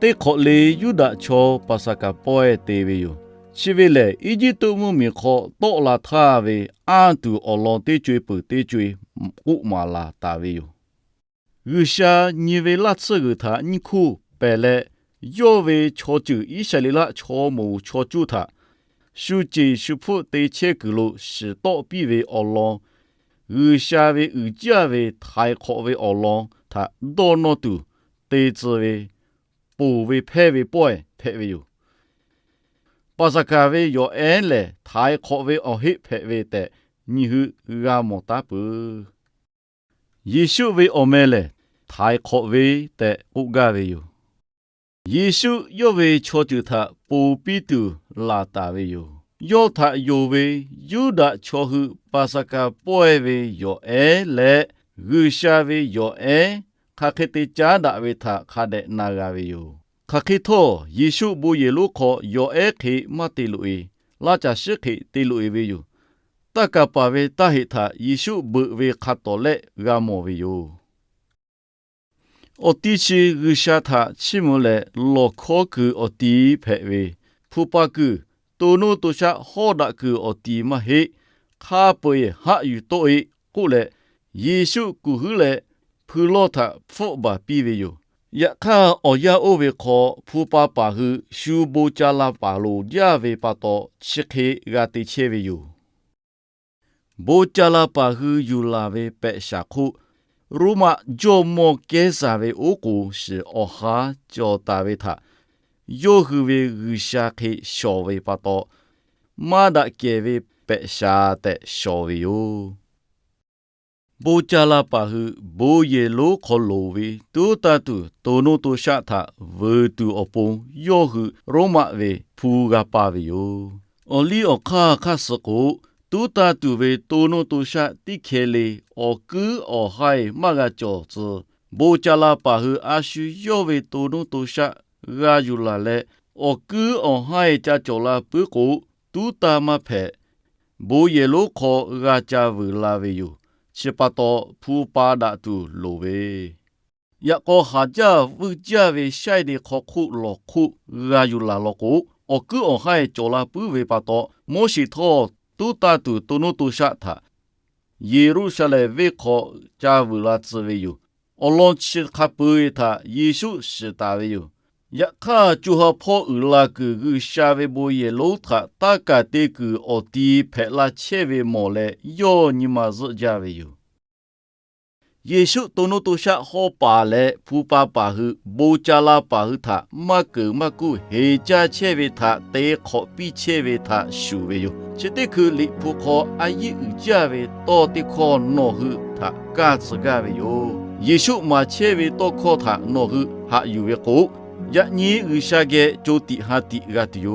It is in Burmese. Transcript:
တေခေါ်လေယူဒချောပါစကပွဲတေဝေယရှိဝေလေအီဂျစ်တုမှုမီခေါ်တော့လာထားဝေအန်တူအလောတေကျွေပတေကျွေဥမာလာတာဝေယယူရှာညီဝေလတ်စဂထာညခုပဲလေယောဝေချောကျူဣရှလီလာချောမူချောကျူထာရှုကြည်ရှုဖို့တေချေကလို့ရှိတော့ပြီးဝေအလောယူရှာဝေဥကြဝေထိုင်ခေါ်ဝေအလောသာဒေါ်နိုတူတေဇဝေပူဝေဖဲဝေပွဲဖဲဝေယပါစကာဝေယောအဲလေထိုင်ခေါ်ဝေအဟိဖဲဝေတဲ့ညီဟုရာမောတာပူယေရှုဝေအမဲလေထိုင်ခေါ်ဝေတဲ့ဥဂဝေယယေရှုယောဝေချောတူသာပူပိတူလာတာဝေယယောသာယောဝေယူဒချောဟုပါစကာပွဲဝေယောအဲလေဂုရှာဝေယောအဲခါခေတေချာဒဝေသာခါတဲ့နာဂဝေယခါခေသောယေရှုဘူယေလိုခေါ်ယောအဲခေမတေလူအေလာချရှိခေတေလူအေဝေယတကပဝေတဟိသာယေရှုဘူဝေခါတော်လေဂါမောဝေယအတိချေဂုရှာသာချိမလေလောခောကူအတိဖဲဝေဖူပါကူတိုနိုတိုရှာဟောဒကူအတိမဟေခါပွေဟာယူတိုအေကုလေယေရှုကူဟုလေဖူလောသာဖောဘာပိဝေယယခါအောယာအိုဝေခောဖူပါပါဟုရှူဘူချလာပါလိုဂျာဝေပါတော့ချစ်ခေဂါတိချေဝေယဘူချလာပါဟုယူလာဝေပဲရှာခုရူမာဂျိုမိုကဲစာဝေအိုကိုရှိအဟာဂျောတာဝေသာယောဟူဝေဂူရှာခေရှောဝေပါတော့မာဒကေဝေပဲရှာတဲ့ရှောဝေယဘူချလာပါဟုဘူယေလိုခေါ်လိုဝေတူတာတူတိုနိုတိုရှာသာဝေတူအပုံယောဟုရောမဝေဖူကပါဝေယောအလီအခါခါစကိုတူတာတူဝေတိုနိုတိုရှာတိခဲလေအကူအဟိုင်မဂါကျော်ဇဘူချလာပါဟုအာရှူယောဝေတိုနိုတိုရှာဂါယူလာလေအကူအဟိုင်ချာကျော်လာပုကိုတူတာမဖဲဘူယေလိုခေါ်ဂါချာဝလာဝေယောชิปะโตผู้ปาดาตูโลเวยะก็หาจาวุจาเวใช้ดิขอคุหลอกคุกายุลาลอกุอกุอให้จลาปุเวปะโตโมชิโทตุตาตุตุนุตุชะทะเยรูชาเลเวขอจาวุลาซเวยุอลอนชิคาปุเอทะเยซูชิตาเวยุยะข้าจูฮาพ่ออุลากุกุชาเวโบเยโลทะตากาเตกุอตีเพลาเชเวโมเลโยนิมาซจาเวยุเยซูโตโนโตชะฮอปาเลภูปาปาหุโบจาลาปาหุทะมะกุมะกุเฮจาเชเวทะเตขอปิเชเวทะชูเวยุชิเตคุลิภูขออายิอุจาเวโตติขอโนหุทะกาสกาเวยุเยซูมาเชเวโตขอทะโนหุหะยูเวโกยะนีอุชาเกโจติหะติกาติโย